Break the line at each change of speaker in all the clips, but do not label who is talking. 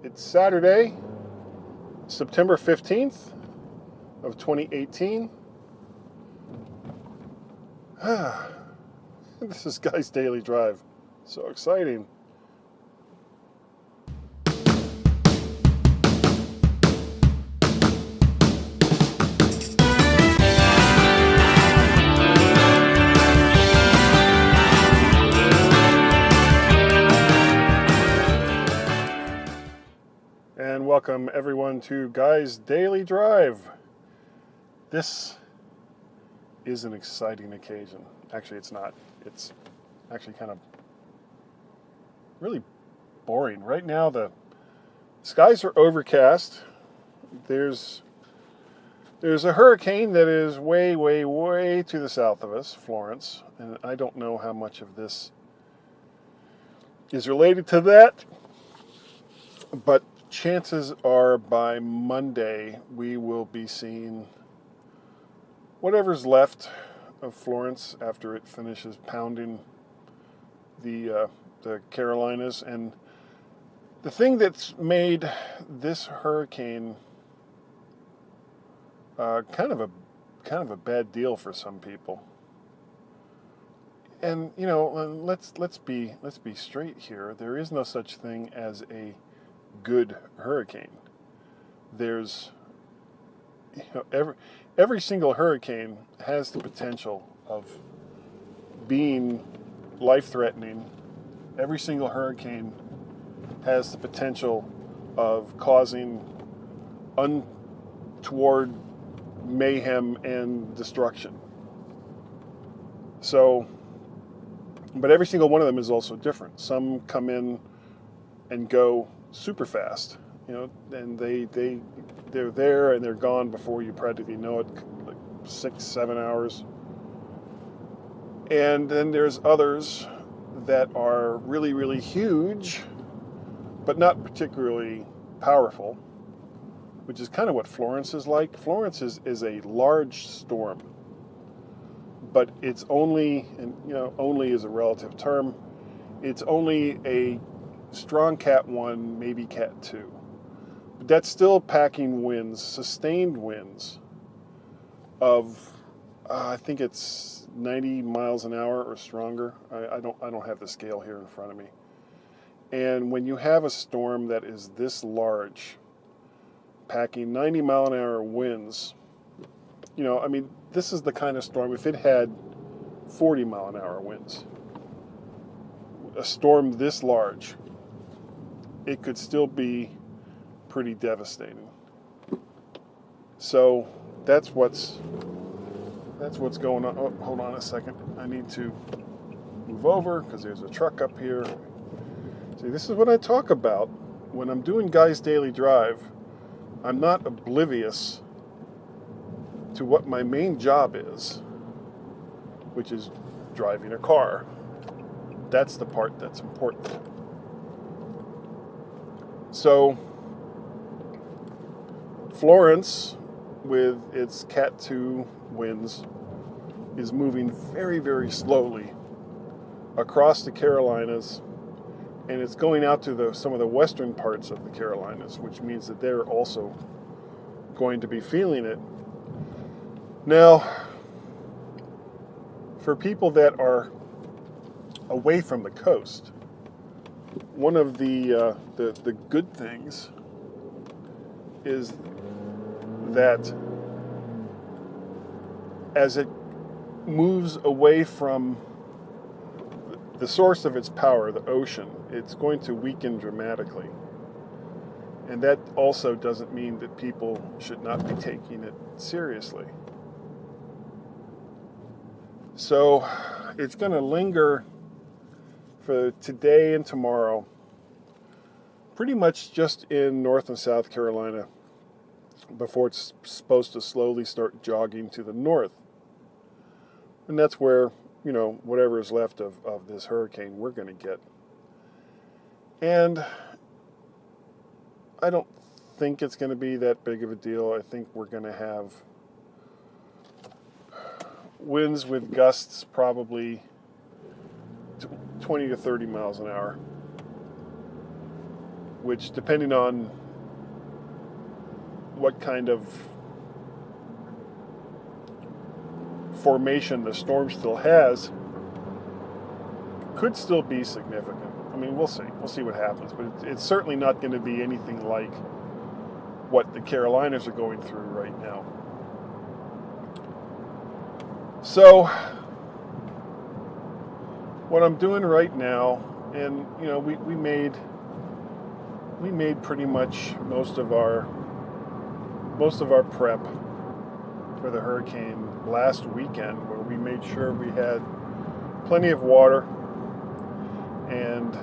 It's Saturday, September 15th of 2018. This is Guy's Daily Drive. So exciting. And welcome everyone to Guy's Daily Drive. This is an exciting occasion. Actually, it's not. It's actually kind of really boring. Right now, the skies are overcast. There's a hurricane that is way, way, way to the south of us, Florence, and I don't know how much of this is related to that, but chances are by Monday we will be seeing whatever's left of Florence after it finishes pounding the Carolinas. And the thing that's made this hurricane kind of a bad deal for some people. And let's be straight here. There is no such thing as a good hurricane. There's every single hurricane has the potential of being life-threatening. Every single hurricane has the potential of causing untoward mayhem and destruction. So, but every single one of them is also different. Some come in and go super fast, and they're there and they're gone before you practically know it, like 6-7 hours. And then there's others that are really, really huge, but not particularly powerful, which is kind of what Florence is like. Florence is a large storm, but it's only, and only is a relative term, it's only a strong Cat 1, maybe Cat 2. But that's still packing winds, sustained winds of, I think it's 90 miles an hour or stronger. I don't have the scale here in front of me. And when you have a storm that is this large, packing 90 mile an hour winds, this is the kind of storm, if it had 40 mile an hour winds, a storm this large, it could still be pretty devastating. So that's what's going on. Oh, hold on a second. I need to move over because there's a truck up here. See, this is what I talk about when I'm doing Guy's Daily Drive. I'm not oblivious to what my main job is, which is driving a car. That's the part that's important. So, Florence, with its Cat 2 winds, is moving very, very slowly across the Carolinas, and it's going out to some of the western parts of the Carolinas, which means that they're also going to be feeling it. Now, for people that are away from the coast, one of the good things is that as it moves away from the source of its power, the ocean, it's going to weaken dramatically. And that also doesn't mean that people should not be taking it seriously. So it's going to linger for today and tomorrow, pretty much just in North and South Carolina, before it's supposed to slowly start jogging to the north. And that's where, whatever is left of this hurricane we're going to get. And I don't think it's going to be that big of a deal. I think we're going to have winds with gusts probably 20 to 30 miles an hour. which, depending on what kind of formation the storm still has, could still be significant. I mean, we'll see. We'll see what happens. But it's certainly not going to be anything like what the Carolinas are going through right now. So, what I'm doing right now, and you know, we made pretty much most of our prep for the hurricane last weekend, where we made sure we had plenty of water and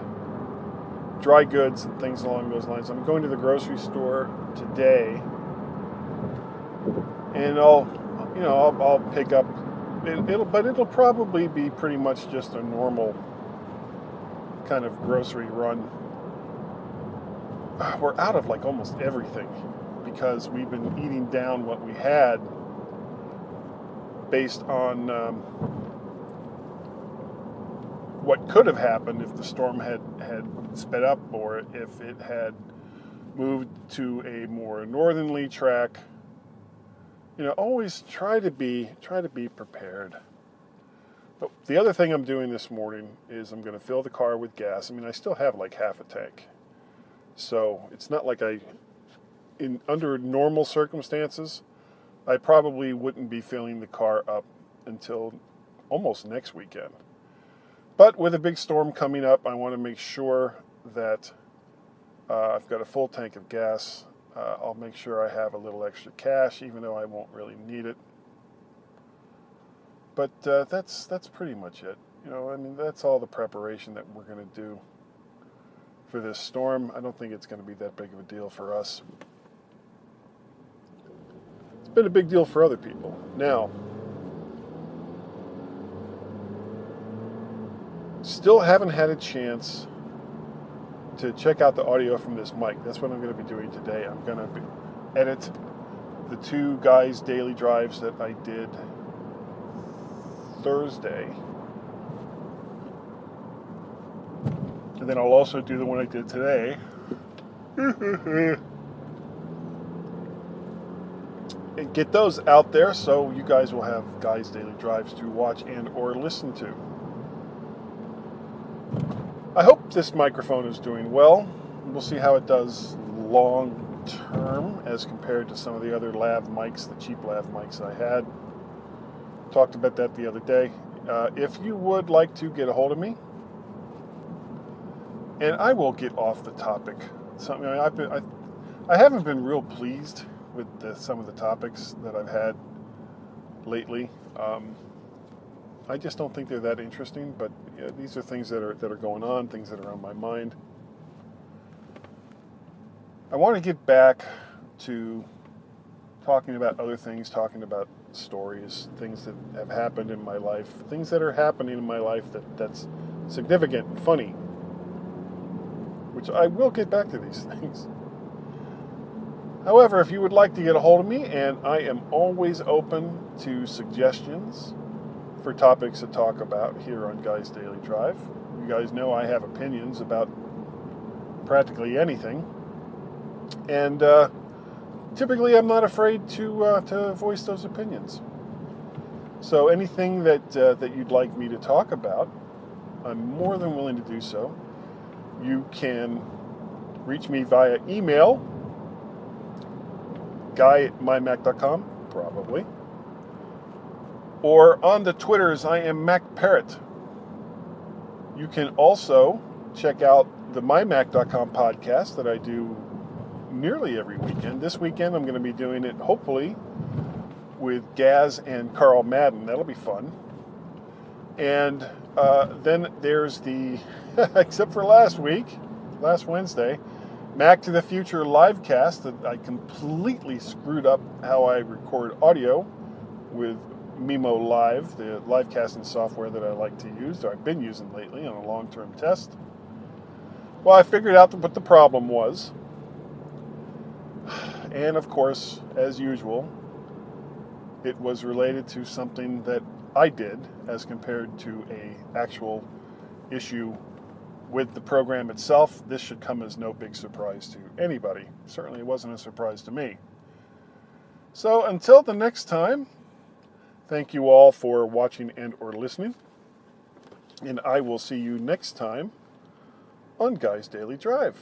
dry goods and things along those lines. I'm going to the grocery store today, and I'll pick up. It'll probably be pretty much just a normal kind of grocery run. We're out of like almost everything because we've been eating down what we had based on what could have happened if the storm had sped up, or if it had moved to a more northerly track. You know, always try to be prepared. But the other thing I'm doing this morning is I'm going to fill the car with gas. I mean, I still have like half a tank, so it's not like under normal circumstances, I probably wouldn't be filling the car up until almost next weekend. But with a big storm coming up, I want to make sure that I've got a full tank of gas. I'll make sure I have a little extra cash, even though I won't really need it. But that's pretty much it. You know, I mean, that's all the preparation that we're going to do for this storm. I don't think it's going to be that big of a deal for us. It's been a big deal for other people. Now, still haven't had a chance to check out the audio from this mic. That's what I'm going to be doing today. I'm going to edit the 2 guys' daily drives that I did Thursday. And then I'll also do the one I did today. And get those out there so you guys will have guys' daily drives to watch and or listen to. I hope this microphone is doing well. We'll see how it does long term as compared to some of the other lav mics, the cheap lav mics I had. Talked about that the other day. If you would like to get a hold of me, and I will get off the topic. I haven't been real pleased with some of the topics that I've had lately. I just don't think they're that interesting, but these are things that are going on, things that are on my mind. I want to get back to talking about other things, talking about stories, things that have happened in my life, things that are happening in my life that's significant and funny, which I will get back to these things. However, if you would like to get a hold of me, and I am always open to suggestions for topics to talk about here on Guy's Daily Drive. You guys know I have opinions about practically anything, and typically I'm not afraid to voice those opinions. So anything that you'd like me to talk about, I'm more than willing to do so. You can reach me via email, guy@mymac.com, probably. Or on the Twitters, I am MacParrot. You can also check out the MyMac.com podcast that I do nearly every weekend. This weekend I'm going to be doing it, hopefully, with Gaz and Carl Madden. That'll be fun. And then there's the, except for last Wednesday, Mac to the Future livecast that I completely screwed up how I record audio with Mimo Live, the live casting software that I like to use, or I've been using lately on a long-term test. Well, I figured out what the problem was. And of course, as usual, it was related to something that I did as compared to an actual issue with the program itself, this should come as no big surprise to anybody. Certainly it wasn't a surprise to me. So until the next time, thank you all for watching and or listening. And I will see you next time on Guy's Daily Drive.